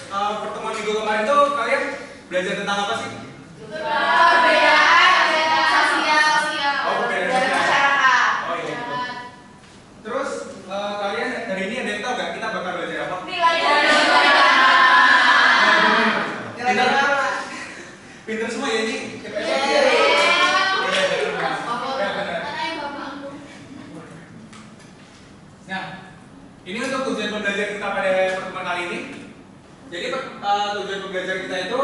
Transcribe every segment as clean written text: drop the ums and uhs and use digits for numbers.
pertemuan minggu kemarin tuh kalian belajar tentang apa sih? Perbedaan sosial. Oh, perbedaan dan sosial. masyarakat. Oh iya. Terus kalian hari ini ada yang tahu nggak kita bakal belajar apa? Nilai Pinter semua ya ini. Nah, ini untuk tujuan pembelajaran kita pada pertemuan kali ini. Jadi tujuan pembelajaran kita itu,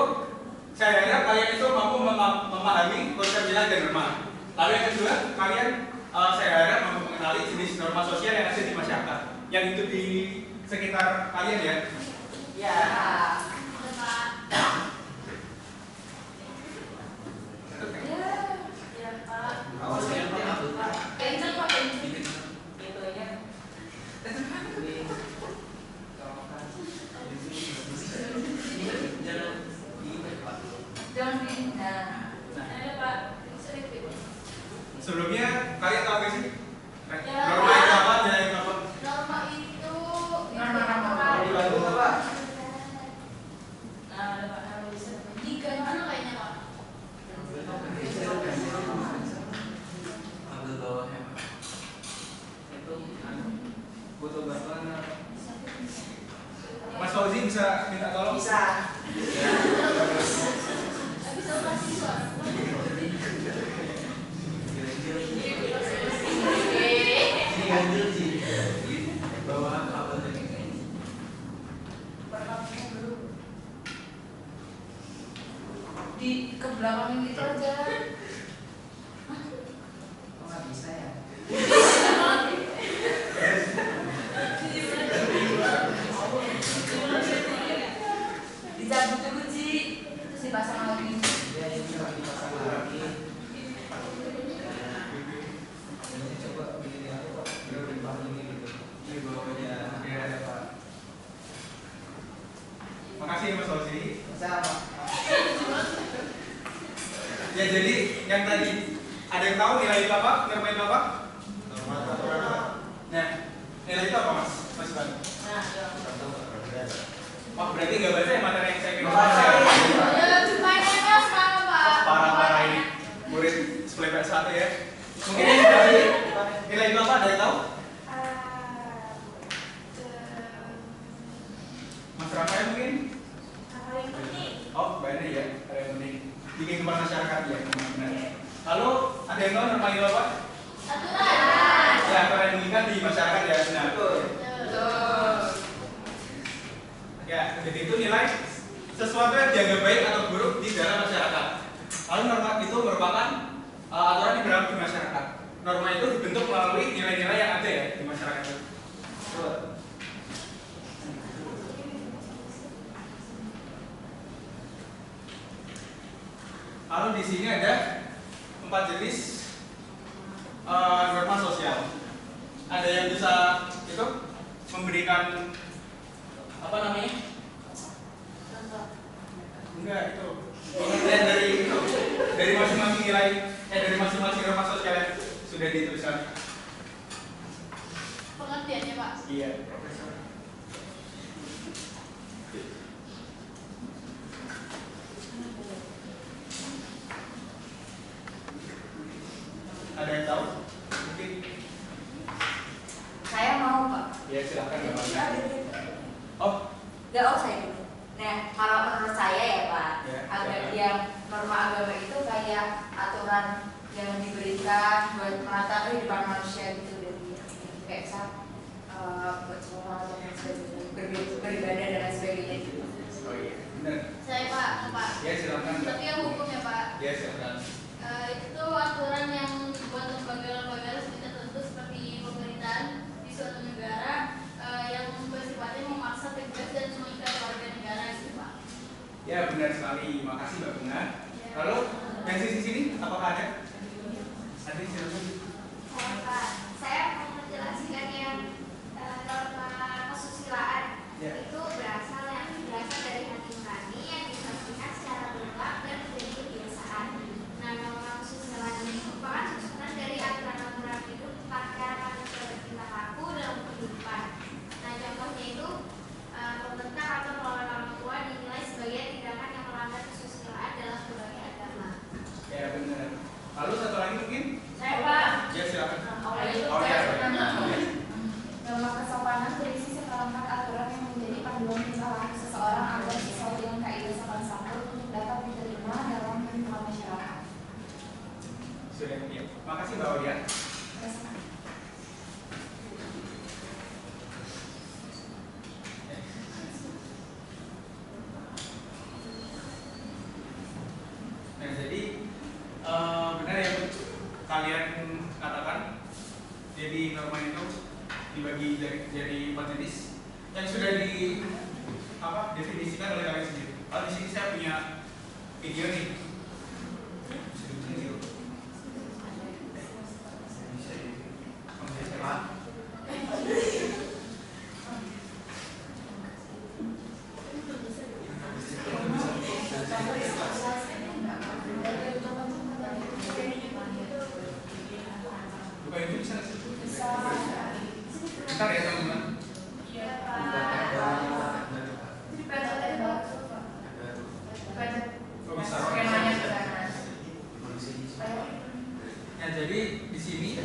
saya harap kalian itu mampu memahami konsep nilai dan norma. Lalu yang kedua, kalian saya harap mampu mengenali jenis norma sosial yang ada di masyarakat, yang itu di sekitar kalian ya. Ya. Sebelumnya kalian tahu gak sih? Ya. Norma itu apa? Nilai itu apa? Norma itu jika mana kayaknya Pak? Mas Fauzi bisa minta tolong? Bisa. Di kebelakangin itu aja. Kok nggak bisa ya? Dicabut dulu Ci, terus dipasang lagi. Ya ini lagi pasang lagi. Ini coba begini aku kok biar bawah ini gitu. Ini bawahnya ada Pak. Makasih Mas Fauzi. Sama. Ya jadi yang tadi ada yang tahu nilai itu apa? Norma itu apa? Nah, nilai itu apa Mas? Mas Ivan? Oh berarti nggak baca ya materi yang saya kirim? Parah ini murid sepelepak satu ya. Mungkin yang tadi nilai itu apa? Ada yang tahu? Mas Rafael mungkin? Oh banyak ya, ada yang penting. Bikin kepala masyarakat ya, benar. Lalu ada yang tahu norma itu apa? Ya, apa yang mengikat di masyarakat ya, benar. Ya, jadi itu nilai sesuatu yang dianggap baik atau buruk di dalam masyarakat. Lalu norma itu merupakan aturan yang berlaku di masyarakat. Norma itu dibentuk melalui nilai-nilai yang ada ya di masyarakat itu. Lalu di sini ada 4 jenis norma sosial. Ada yang bisa itu memberikan apa namanya? Enggak itu. Pengertian dari itu dari masing-masing nilai dari masing-masing norma sosial yang sudah dituliskan. Pengertiannya Pak? Iya, Profesor. Ada yang tahu? Mungkin? Saya mau Pak. Ya silakan Mbak. Oh, Saya dulu. Nah, kalau menurut saya ya Pak, Ya, agak silakan. yang norma agama itu kayak aturan yang diberikan buat menata kehidupan manusia gitu, dari kayak buat semua dan sebagainya, beribadah dan lain sebagainya gitu. oh iya, benar. Saya Pak. Ya silakan. Tapi yang hukum ya Pak. Ya silakan. Itu aturan yang dibuat lembaga-lembaga resmi tertentu seperti pemerintahan di suatu negara yang bersifatnya memaksa, tegas dan mengikat warga negara gitu Pak. Ya benar sekali. Makasih Mbak Bunga. Lalu yang sisi sini apakah ada? Ada silakan. Pak, saya mau menjelaskan yang norma kesusilaan. Ya. Itu berasal dari hati nurani yang disampaikan secara berulang dan menjadi kebiasaan. Nah, norma kesusilaan ini merupakan susunan dari aturan-aturan hidup tentang cara manusia bertindak laku dalam kehidupan. Nah, contohnya itu membentang atau melawan orang tua Sudah ya. Makasih Mbak Odia. Nah, jadi benar yang kalian katakan. Jadi norma itu dibagi jadi 4 jenis yang sudah definisikan oleh kalian sendiri. Kalau di sini saya punya video nih. Bukan itu bisa nggak sih? Bentar ya teman-teman. Kok bisa? Ya, jadi di sini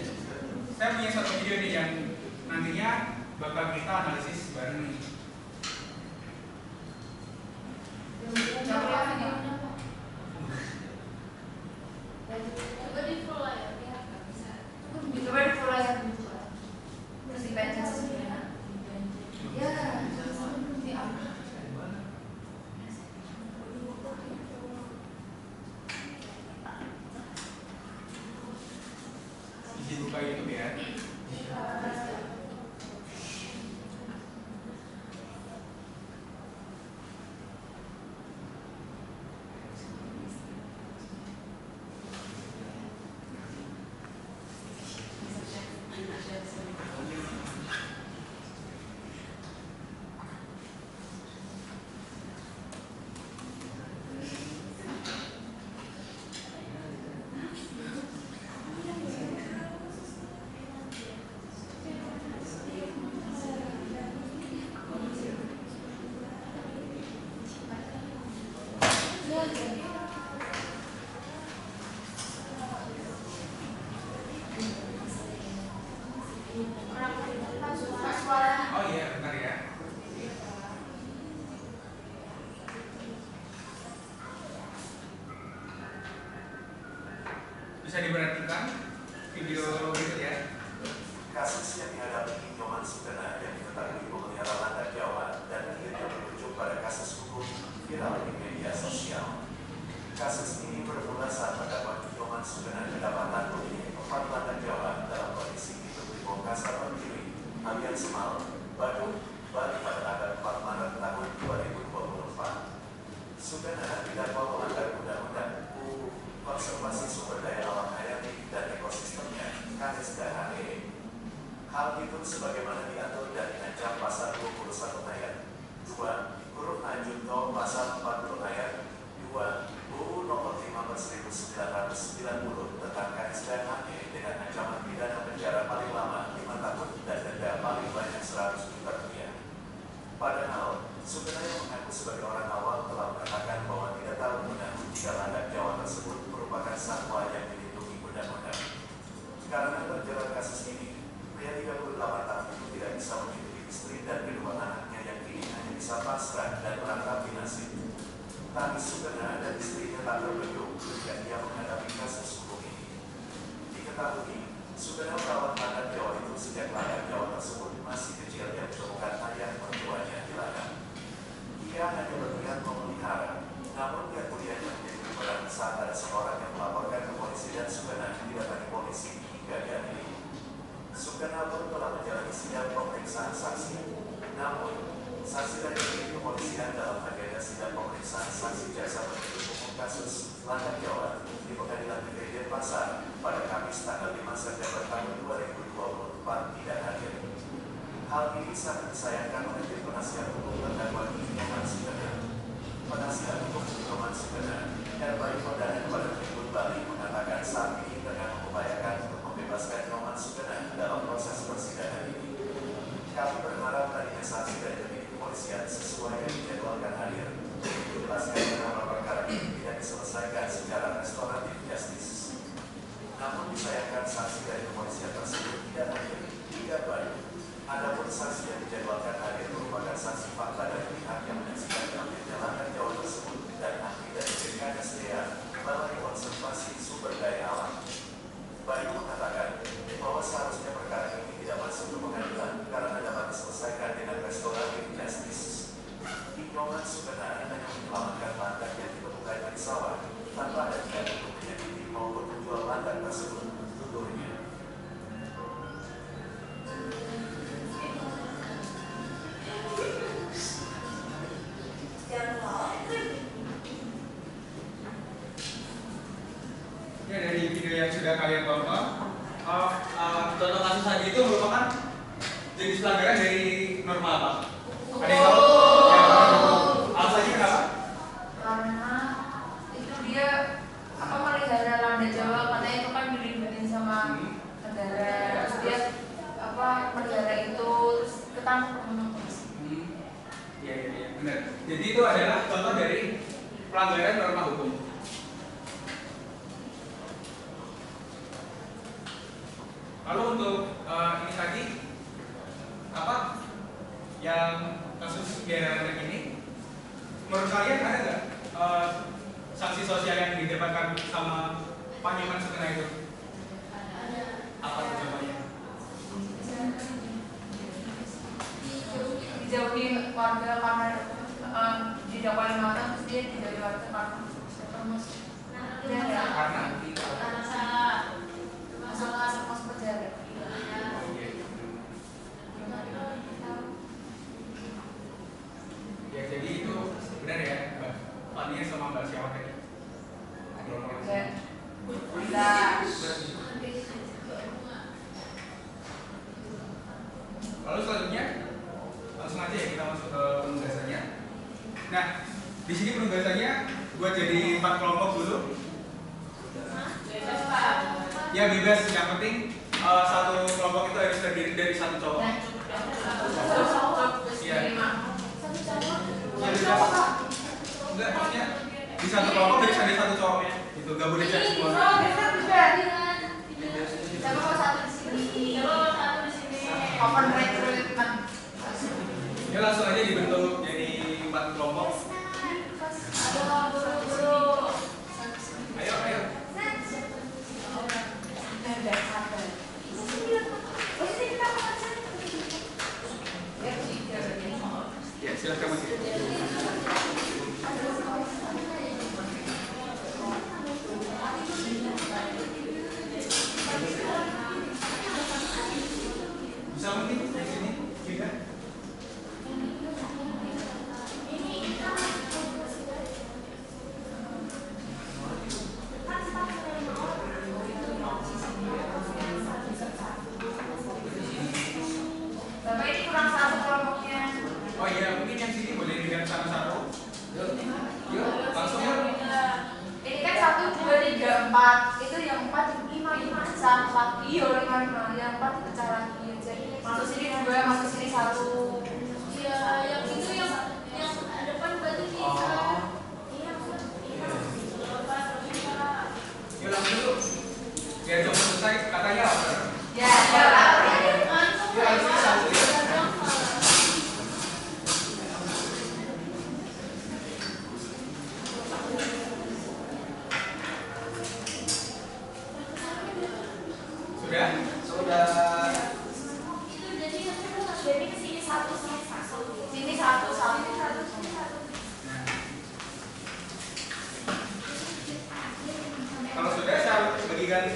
saya punya satu video nih yang nantinya bakal kita analisis bareng nih. Coba di full layar ya, nggak bisa. Coba di full layar dulu. Terus dibaca sebenarnya. Ya, Izin buka YouTube ya. Oh iya, bentar ya. Bisa diperhatikan video berikut ya. Kasus yang dihadapi Nyoman Sugana yang diketahui memelihara landak Jawa dan akhirnya berujung pada kasus hukum viral di media sosial. Kasus ini bermula saat terdakwa Nyoman Sugana kedapatan memiliki 4 landak Jawa dalam kondisi hidup di Bongkasar Mandiri, Ambian Semal, Badung, Bali pada tanggal 4 Maret tahun 2024. Sugana didakwa melanggar Undang-Undang UU Konservasi Sumber Daya Alam Hayati dan Ekosistemnya (KSDAE). Hal itu sebagaimana diatur dan diancam pasal 21 ayat 2 huruf A junto pasal 40 ayat 2 UU nomor 5/1990 tentang KSDAE dengan ancaman pidana penjara paling lama 5 tahun dan denda paling banyak 100 juta rupiah. Padahal, Sugana yang mengaku sebagai orang awam telah mengatakan bahwa tidak tahu benar jika landak Jawa tersebut merupakan satwa yang dilindungi undang-undang. Karena berjalan kasus ini, pria 38 tahun itu tidak bisa menghidupi istri dan kedua anaknya yang kini hanya bisa pasrah dan merangkapi nasib. Tangis Sugana dan istrinya tak terbendung ketika ia menghadapi kasus hukum ini. Diketahui, Sugana merawat landak Jawa itu sejak landak Jawa tersebut masih kecil yang ditemukan ayah mertuanya di ladang. Ia hanya berniat memelihara, namun pihak kuliahnya menjadi bumerang saat ada seorang yang melaporkan ke polisi dan Sugana didatangi polisi hingga diadili. Sugana pun telah menjalani sidang pemeriksaan saksi. Namun, saksi dari tim kepolisian dalam agenda sidang pemeriksaan saksi jaksa penuntut umum kasus landak Jawa di Pengadilan Negeri Denpasar pada Kamis tanggal 5 September tahun 2024 tidak hadir. Hal ini sangat disayangkan oleh tim penasihat hukum terdakwa Nyoman Sugana. Penasihat hukum Nyoman Sugana, Herbaik Kodana kepada Tribun Bali mengatakan saat ini tengah mengupayakan untuk membebaskan Nyoman Sugana dalam proses persidangan ini. Kami berharap tadinya saksi dari penyidik kepolisian sesuai yang dijadwalkan hadir. Menjelaskan kenapa perkara ini tidak diselesaikan secara restoratif justice. Namun disayangkan saksi dari kepolisian tersebut tidak hadir hingga baru. Adapun saksi yang dijadwalkan hadir merupakan saksi fakta dari Muhammad Sukena hanya menyelamatkan landak yang ditemukan di sawah tanpa ada tindakan hukum yang maupun menjual landak tersebut, tuturnya. Ya, dari video yang sudah kalian tonton, contoh kasus tadi itu merupakan jenis pelanggaran dari norma apa? Ada yang tahu? Ya, alasannya kenapa? Karena itu dia melihara landa Jawa, katanya itu kan diributin sama negara, terus dia melihara itu terus ketangkep. Iya, benar. Jadi itu adalah contoh dari pelanggaran norma hukum. Lalu untuk ini tadi apa yang kasus biara ini, menurut kalian ada nggak sanksi sosial yang didapatkan sama Pak Nyoman Sukena itu? Apa tuh jawabannya? Dijauhi warga karena didakwain mata, terus dia dijauhi warga karena Karena masalah masuk penjara. Ya, jadi itu benar ya, Mbak Fania sama Mbak siapa tadi? Lalu selanjutnya langsung aja ya kita masuk ke penugasannya. Nah, di sini penugasannya buat jadi 4 kelompok dulu. Ya bebas, yang penting satu kelompok itu harus terdiri dari 1 cowok. Iya. Enggak, maksudnya di satu kelompok harus ada 1 cowok. Itu gak boleh cek semua. Sama kalau satu di sini. Open recruitment. Ya langsung aja dibentuk jadi 4 kelompok. Ayo. Ya, silakan Mas. Bisa mungkin yang sini juga. Bapak ini kurang satu kelompoknya. Oh iya, mungkin yang sini boleh dilihat satu-satu. Yuk, langsung yuk. Ini kan 1, 2, 3, 4. Itu yang 4, 5, 5, 4. Iya, 5. Yang 4 pecah lagi. Jadi masuk sini 2, masuk sini 1. Ya, yang itu yang depan berarti bisa. Yuk langsung yuk. Biar coba selesai katanya apa? Ya. Yuk langsung satu ya. Sudah. Jadi kesini 1, sini 1. Sini 1. Kalau sudah saya bagikan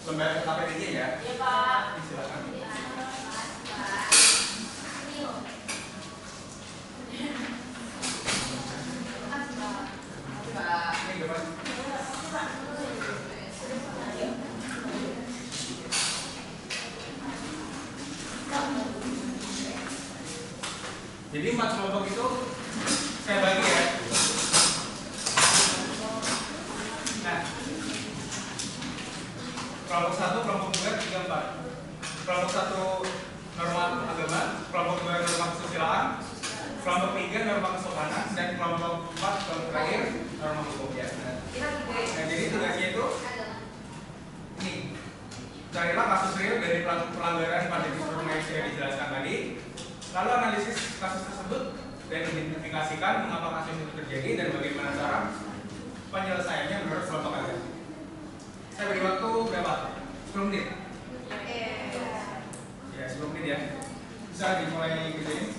lembar KPD ya. Ya, Pak. Silakan. Ini depan. Jadi 4 kelompok itu saya bagi ya. Nah, kelompok 1, kelompok 2, 3, 4. Kelompok 1 norma agama, kelompok 2 norma kesusilaan, kelompok 3 norma kesopanan, dan kelompok 4 kelompok terakhir norma hukum ya. Nah, jadi tugasnya itu ini, carilah kasus real dari pelanggaran pada disiplin yang sudah dijelaskan tadi. Lalu analisis kasus tersebut dan identifikasikan mengapa kasus itu terjadi dan bagaimana cara penyelesaiannya menurut kelompok kalian. Saya beri waktu berapa? 10 menit. Ya, 10 menit ya. Bisa dimulai kerjain.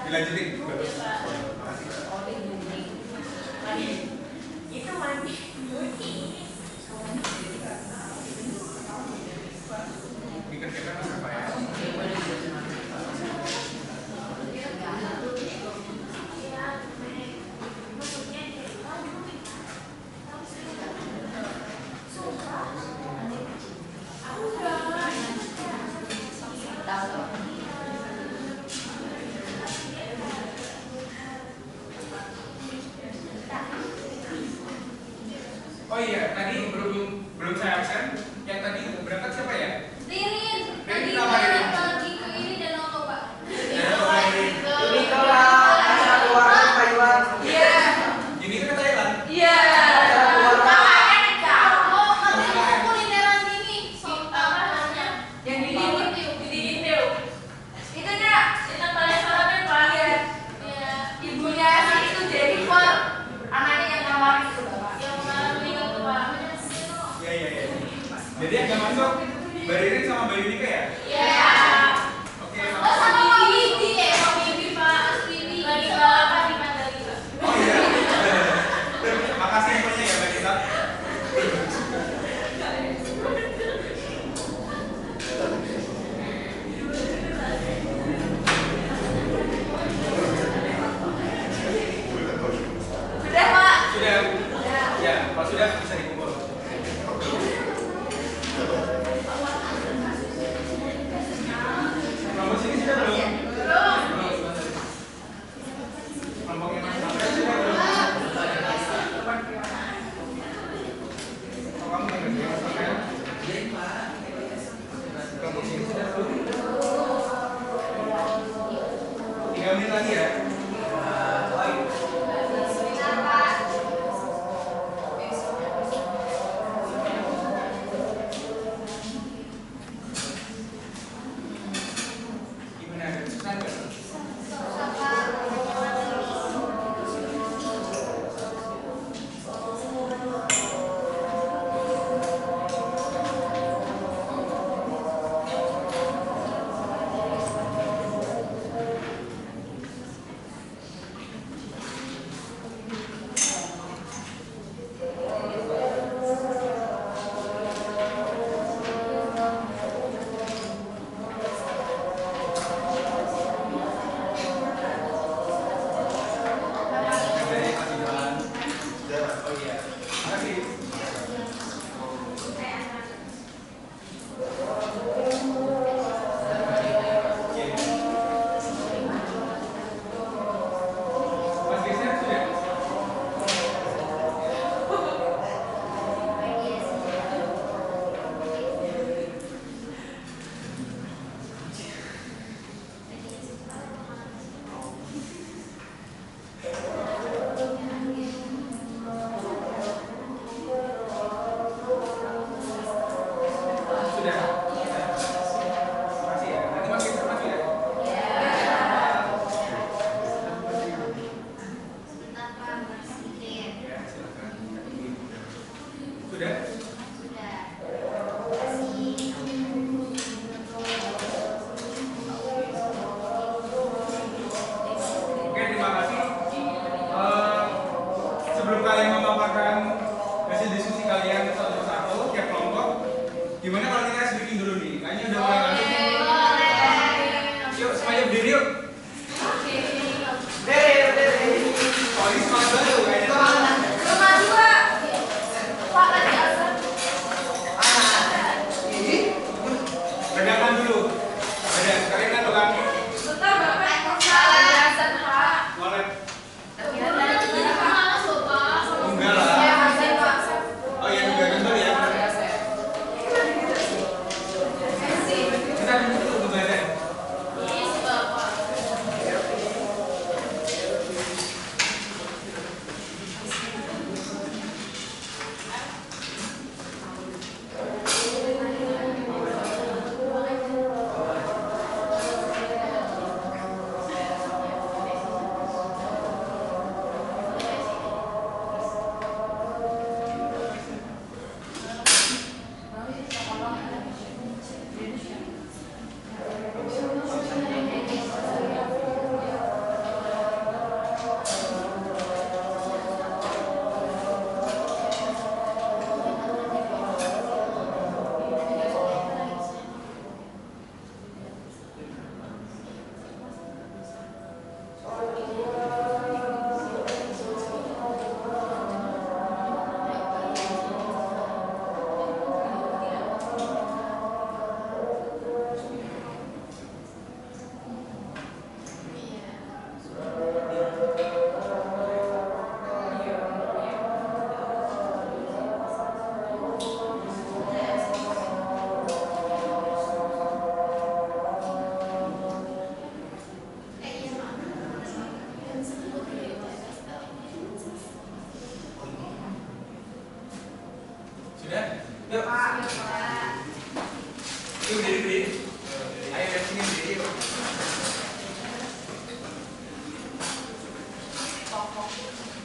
Dilanjutin. Bagus. Itu mandi. Dikerjakan apa ya? Oh iya, tadi belum saya absen. Yang tadi berangkat siapa ya? Ririn, tadi Ririn apa Ririn? pergi ke ini dan nonton Pak. Ini kan Thailand. Oh, katanya mau kulineran ini, sop apa namanya? Yang di Didiu. itu nya itu paling soalnya Pak. Iya. Ibunya sih itu Jennifer, anaknya yang nawarin itu Bapak. Yang malam itu Pak. Iya. Jadi yang nggak masuk Mbak Ririn sama Mbak Yunika ya? Iya. Oke. Oh, sama Pak Bibi Pak Mas Bibi. Lagi balapan di Mandalika. Oh iya. Makasih infonya ya Mbak Dita. Sudah Pak. Sudah. Ya, kalau sudah bisa dikumpul. Kelompok sini sudah belum? Belum. Kelompoknya Mas Sampai sudah belum? Oh, kamu nggak ngerti Mas Sampai? Kelompok sini sudah belum? 3 menit lagi ya. Gimana? Ada susah nggak?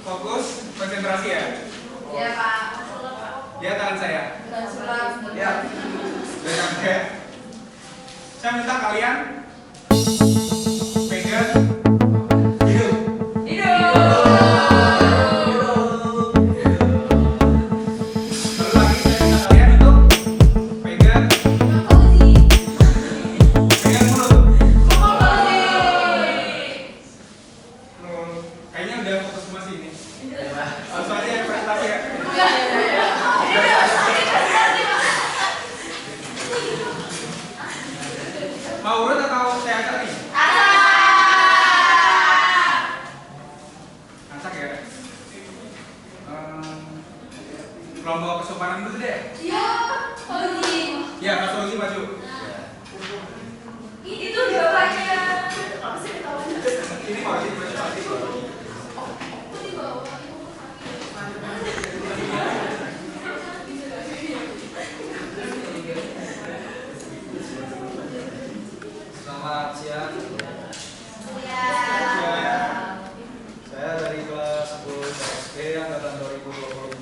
fokus, konsentrasi ya. Iya Pak. Lihat tangan saya. Dan surat. Ya. Udah sampai. Saya minta kalian pegang hidup. Lalu lagi saya minta kalian untuk pegang mulut. Kayaknya udah fokus semua sih ini. Langsung aja ya presentasi ya. Mau urut atau saya angkat nih? Angkat ya. Kelompok kesopanan dulu deh. Ya, Pak Sogi maju. Itu jawabannya. Ini Pak Sogi maju. Selamat siang. Ya. Saya dari kelas 10 SD angkatan 2024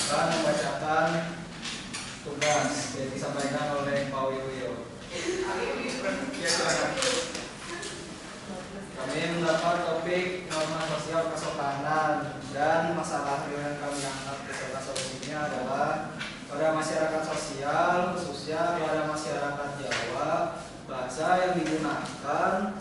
akan membacakan tugas yang disampaikan oleh Pak Wiwio. Ya, silakan. Kami mendapat topik norma sosial kesopanan dan masalah yang kami angkat beserta solusinya adalah pada masyarakat sosial, khususnya pada masyarakat Jawa, bahasa yang digunakan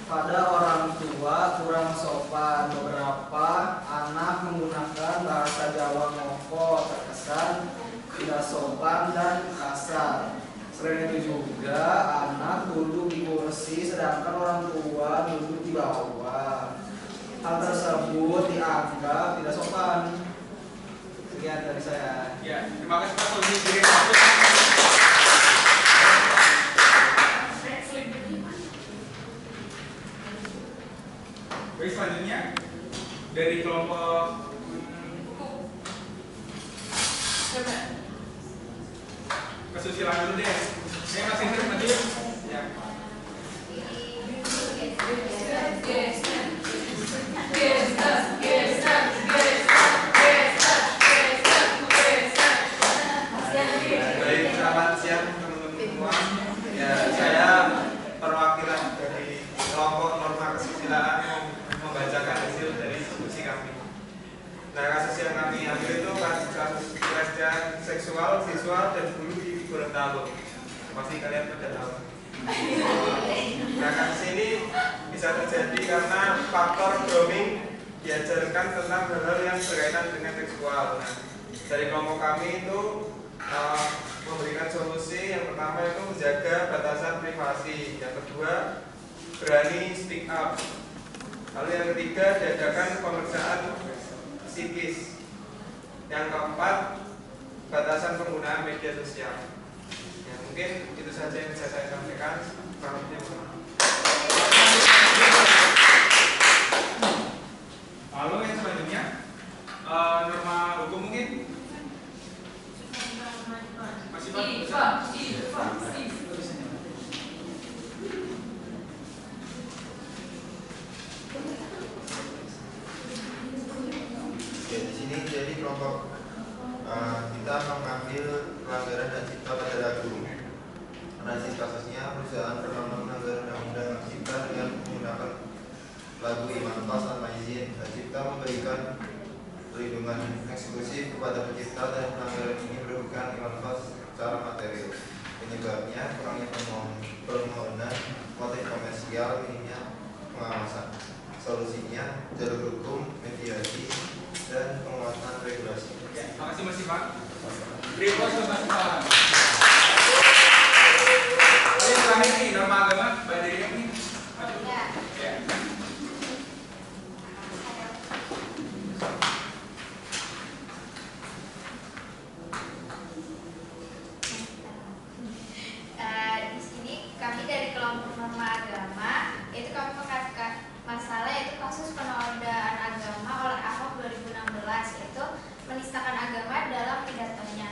pada orang tua kurang sopan. Beberapa anak menggunakan bahasa Jawa ngoko terkesan tidak sopan dan kasar. Selain itu juga anak duduk di kursi sedangkan orang tua duduk di bawah. Hal tersebut dianggap tidak sopan. Sekian dari saya. Ya, terima kasih Pak Sogi. Baik, selanjutnya dari kelompok kesusilaan dulu deh. Saya masih ingat maju. Ya. Baik, selamat siang teman-teman semua. Ya, saya perwakilan dari kelompok norma kesusilaan yang membacakan hasil dari diskusi kami. Nah, kasus yang kami ambil itu kasus pelecehan seksual siswa dan guru di Gorontalo. Pasti kalian pada tahu. Nah, kasus ini bisa terjadi karena faktor grooming diajarkan tentang hal-hal yang berkaitan dengan seksual. Nah, dari kelompok kami itu memberikan solusi. Yang pertama itu menjaga batasan privasi, yang kedua berani speak up, lalu yang ketiga diadakan pemeriksaan psikis, yang keempat batasan penggunaan media sosial. Ya, mungkin itu saja yang bisa saya sampaikan. Lalu yang selanjutnya norma hukum mungkin masih Pak. Oke, di sini jadi kelompok kita mengambil pelanggaran hak cipta pada lagu. Analisis kasusnya, perusahaan pernah melanggar undang-undang hak cipta dengan menggunakan lagu Iman Pas tanpa izin. Hak cipta memberikan perlindungan eksklusif kepada pencipta dan pelanggaran ini merugikan Iman Pas secara material. Penyebabnya kurangnya permohonan, motif komersial, minimnya pengawasan. Solusinya jalur hukum, mediasi, dan penguatan regulasi. Ya, terima kasih Mas Ivan. Report Mas Ivan. Yang terakhir nih norma agama, Mbak Deria nih. Ya. Ya. Di sini kami dari kelompok norma agama itu kami mengangkat masalah yaitu kasus penodaan agama oleh Ahok 2016, yaitu menistakan agama dalam pidatonya.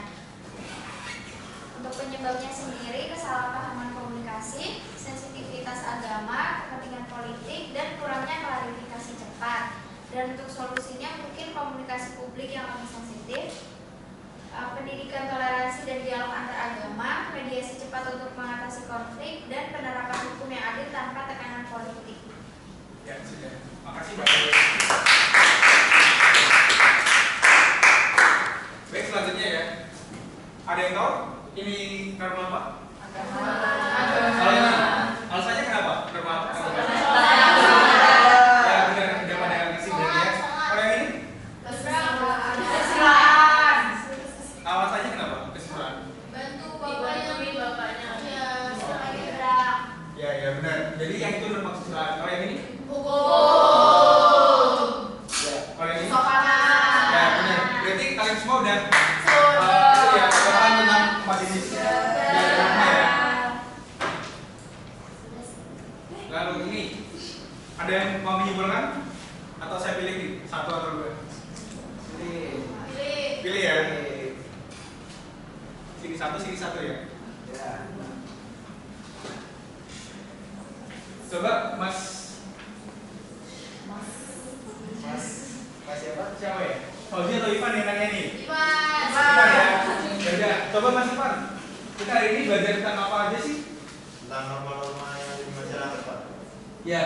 Dan untuk solusinya mungkin komunikasi publik yang lebih sensitif, pendidikan toleransi dan dialog antar agama, mediasi cepat untuk mengatasi konflik, dan penerapan hukum yang adil tanpa tekanan politik. Ya, sudah. Makasih Mbak. Baik, selanjutnya ya. Ada yang tahu ini norma apa? Alasannya kenapa? Norma apa? Ya benar, udah pada ngisi berarti ya. Kalau yang ini? Kesulitan. Alasannya kenapa? Kesimpulan. Bantu bapaknya. Ya, sebagai Gerak. Ya benar. Jadi yang itu norma kesusilaan. Kalau yang ini? hukum. Ya. Kalau yang ini? Sopanan. Ya benar. Berarti kalian semua udah itu ya paham tentang empat jenis ya norma ya. Lalu ini ada yang mau menyimpulkan atau saya pilih nih satu atau dua? Pilih. Pilih ya. Sini satu ya. Ya. Coba Mas Siapa? siapa ya? Fauzi atau Ivan yang nanya nih? Ivan. Ivan ya. Ya udah, coba Mas Ivan. Kita hari ini belajar tentang apa aja sih? Tentang norma-norma yang ada di masyarakat, Pak. Ya.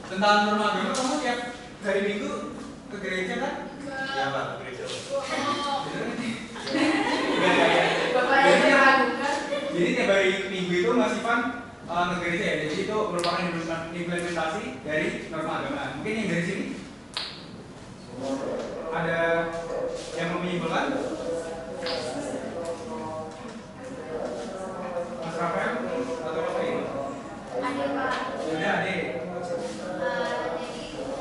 Tentang norma agama kamu tiap hari Minggu ke gereja kan? Iya, Pak, gereja. Bapaknya meragukan. Jadi tiap hari Minggu itu Mas Ivan ke gereja ya. Jadi itu merupakan implementasi dari norma agama. Mungkin yang dari sini ada yang mau menyimpulkan? Mas Rafael atau apa ini? Ada Pak. Sudah ada. Jadi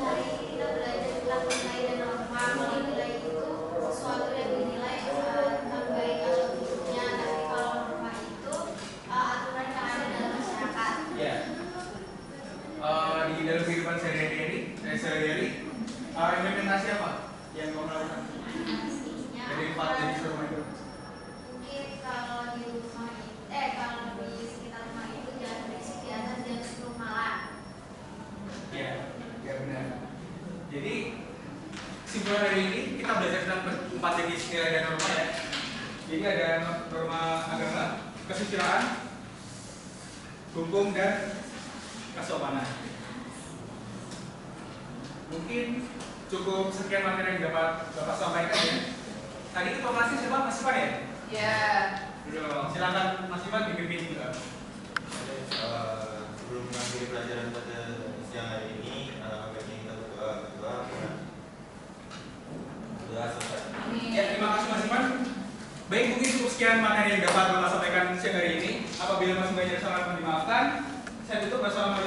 hari ini kita belajar tentang nilai dan norma. Nilai itu sesuatu yang dinilai baik atau buruknya, tapi kalau norma itu aturan yang ada dalam masyarakat. Ya. Di dalam kehidupan sehari-hari, implementasi apa yang kamu lakukan? Pastinya Dari empat jenis norma itu. mungkin kalau di rumah kalau di sekitar rumah itu jangan berisik di atas jam 10 malam. Ya, ya benar. Jadi kesimpulan hari ini kita belajar tentang empat jenis nilai dan norma ya. Jadi ada norma agama, kesusilaan, hukum dan kesopanan. Mungkin cukup sekian materi yang dapat Bapak sampaikan ya. Tadi ketua kelasnya siapa? Mas Ivan ya? Ya. Silakan Mas Ivan dipimpin juga. Sebelum mengakhiri pelajaran pada siang hari ini, baiknya kita berdoa selesai. Ya, terima kasih Mas Ivan. Baik, mungkin cukup sekian materi yang dapat Bapak sampaikan siang hari ini. Apabila masih banyak kesalahan, dimaafkan. Saya tutup. Wassalamualaikum.